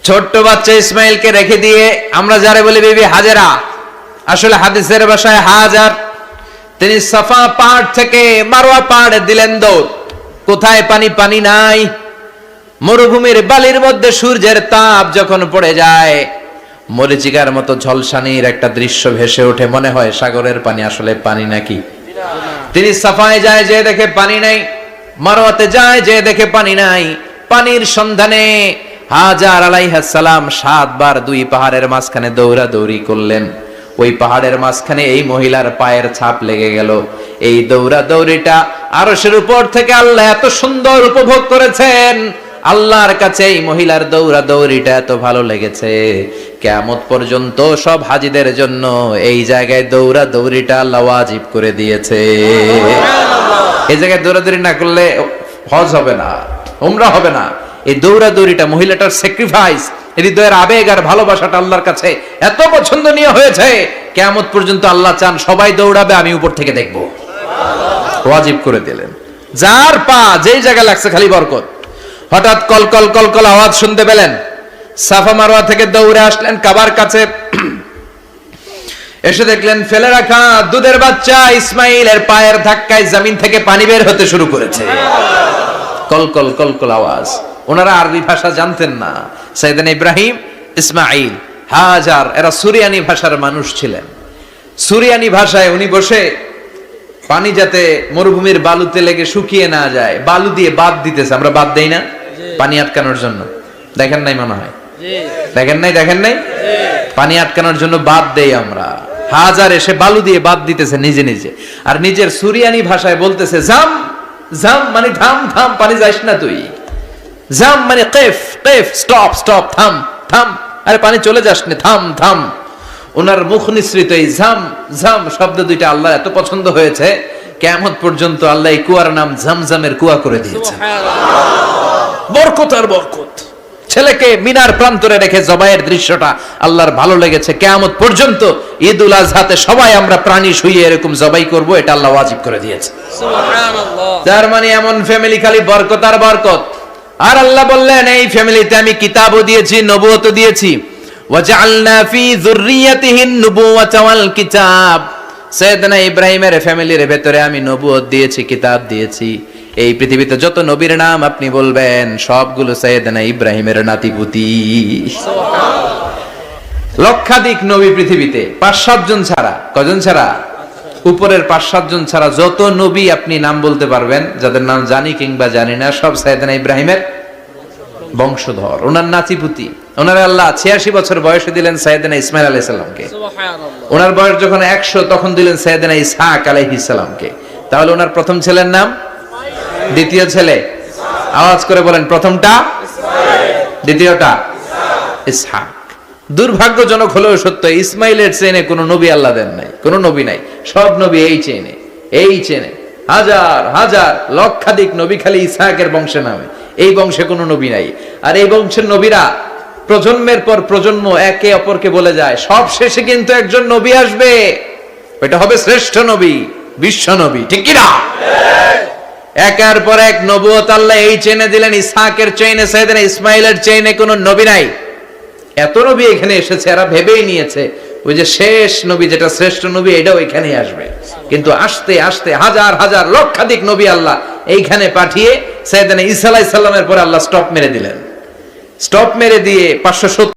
ছোট্ট বাচ্চা ইসমাইলকে রেখে দিয়ে আমরা যারে বলি বিবি হাজেরা, আসলে হাদিসের ভাষায় হাজার, তিনি সাফা পাহাড় থেকে মারওয়া পাহাড়ে দিলেন দৌড়। কোথায় পানি? পানি নাই। মরুভূমির বালির মধ্যে সূর্যের তাপ যখন পড়ে যায়, মরিচিকার মতো ঝলসানির একটা দৃশ্য ভেসে ওঠে, মনে হয় সাগরের পানি, আসলে পানি নাকি। তিনি সাফায় যায়, যে দেখে পানি নাই। মারওয়াতে যায়, যে দেখে পানি নাই। পানির সন্ধানে হাজার আলাইহিস সালাম 7 বার 2 পাহাড়ের মাঝখানে দৌড়াদৌড়ি করলেন। ওই পাহাড়ের মাঝখানে এই মহিলার পায়ের ছাপ লেগে গেল। এই দৌড়াদৌড়িটা আরশের উপর থেকে আল্লাহ এত সুন্দর উপভোগ করেছেন। আল্লাহর কাছে এই মহিলার দৌড়াদৌড়িটা এত ভালো লেগেছে, কিয়ামত পর্যন্ত সব হাজীদের জন্য এই জায়গায় দৌড়াদৌড়িটা আল্লাহ ওয়াজিব করে দিয়েছে। এই জায়গায় দৌড়াদৌড়ি না করলে হজ হবে না, উমরা হবে না। এই দৌড়াদৌড়িটা, মহিলাটার স্যাক্রিফাইস, হৃদয়ের আবেগ আর ভালোবাসাটা আল্লাহর কাছে এত পছন্দনীয় হয়েছে, কিয়ামত পর্যন্ত আল্লাহ চান সবাই দৌড়াবে, আমি উপর থেকে দেখব। ওয়াজিব করে দিলেন। যার পা যেই জায়গায় লাগছে খালি বরকত। হঠাৎ কলকল কলকল আওয়াজ শুনতে পেলেন। সাফা মারওয়া থেকে দৌড়ে আসলেন কাবার কাছে। এসে দেখলেন ফেলে রাখা দুধের বাচ্চা ইসমাইলের পায়ের ধাক্কায় জমিন থেকে পানি বের হতে শুরু করেছে। কলকল কলকল আওয়াজ। ওনারা আরবি ভাষা জানতেন না। সাইয়েদনা ইব্রাহিম, ইসমাইল, হাজার, এরা সুরিয়ানি ভাষার মানুষ ছিলেন। সুরিয়ানি ভাষায় উনি বসে পানি যাতে মরুভূমির বালুতে লেগে শুকিয়ে না যায়, বালু দিয়ে বাঁধ দিতেছে। আমরা বাঁধ দেই না পানি আটকানোর জন্য? দেখেন নাই মনে হয়? দেখেন নাই? পানি আটকানোর জন্য বাঁধ দেই আমরা। হাজার এসে বালু দিয়ে বাঁধ দিতেছে নিজে নিজে, আর নিজের সুরিয়ানি ভাষায় বলতেছে জাম জাম, মানে থাম থাম, পানি যাইস না তুই। জাম মানে কেফ কেফ, স্টপ স্টপ, থাম থাম, আরে পানি চলে যাস না, থাম থাম। ওনার মুখ নিঃসৃত এই ঝাম ঝাম শব্দ দুইটা আল্লাহ এত পছন্দ হয়েছে, কিয়ামত পর্যন্ত আল্লাহ এই কুয়ার নাম ঝমঝমের কুয়া করে দিয়েছে। বরকত আর বরকত। ছেলেকে মিনার প্রান্তরে রেখে জবাইয়ের দৃশ্যটা আল্লাহর ভালো লেগেছে। কিয়ামত পর্যন্ত ঈদুল আজহাতে সবাই আমরা প্রাণী শুইয়ে এরকম জবাই করব, এটা আল্লাহ ওয়াজিব করে দিয়েছে। সুবহানাল্লাহ। তার মানে এমন ফ্যামিলি খালি বরকত আর বরকত। আর আল্লাহ বললেন এই ফ্যামিলিতে আমি কিতাবও দিয়েছি, নবুয়তও দিয়েছি। ওয়াজআলনা ফি যুররিয়াতিহিন নুবুওয়াতা ওয়াল কিতাব। সাইয়েদনা ইব্রাহিমের ফ্যামিলির ভেতরে আমি নবুয়ত দিয়েছি, কিতাব দিয়েছি। এই পৃথিবীতে যত নবীর নাম আপনি বলবেন সবগুলো সাইয়েদনা ইব্রাহিমের নাতিপুতি। সুবহানাল্লাহ। লক্ষাধিক নবী পৃথিবীতে, 5-7 জন ছাড়া। কজন ছাড়া? উপরের 5-7 জন ছাড়া যত নবী আপনি নাম বলতে পারবেন, যাদের নাম জানি কিংবা জানি না, সব সাইয়েদনা ইব্রাহিমের বংশধর, ওনার নাতিপুতি। ওনার আল্লাহ 86 বছর বয়সে দিলেন সাইয়েদনা ইসমাইল আলাইহিস সালামকে। সুবহানাল্লাহ। ওনার বয়স যখন 100 তখন দিলেন সাইয়েদনা ইসহাক আলাইহিস সালামকে। তাহলে ওনার প্রথম ছেলের নাম? দ্বিতীয় ছেলে? আওয়াজ করে বলেন, প্রথমটা ইসমাইল, দ্বিতীয়টা ইসহাক। দুর্ভাগ্যজনক হলেও সত্য, ইসমাইলের চেনে কোনো নবী আল্লাহ দেন নাই, কোনো নবী নাই। সব নবী এই চেনে হাজার হাজার লক্ষাধিক নবী খালি ইসহাকের বংশে নামে। এই বংশে কোনো নবী নাই। আর এই বংশের নবীরা প্রজন্মের পর প্রজন্ম একে অপরকে বলে যায়, সব শেষে কিন্তু একজন নবী আসবে, এটা হবে শ্রেষ্ঠ নবী, বিশ্ব নবী। ঠিক কি না? একের পর এক নবুয়ত আল্লাহ এই চেনে দিলেন। ইসহাকের চেইনে, সাইয়েদনা ইসমাইলের চেইনে কোনো নবী নাই। এত নবী এখানে এসেছে, এরা ভেবেই নিয়েছে ওই যে শেষ নবী, যেটা শ্রেষ্ঠ নবী, এটাও এখানেই আসবে। কিন্তু আস্তে আস্তে হাজার হাজার লক্ষাধিক নবী আল্লাহ এইখানে পাঠিয়ে সাইয়েদনা ঈসা আলাইহিস সালামের পরে আল্লাহ স্টপ মেরে দিলেন। স্টপ মেরে দিয়ে 570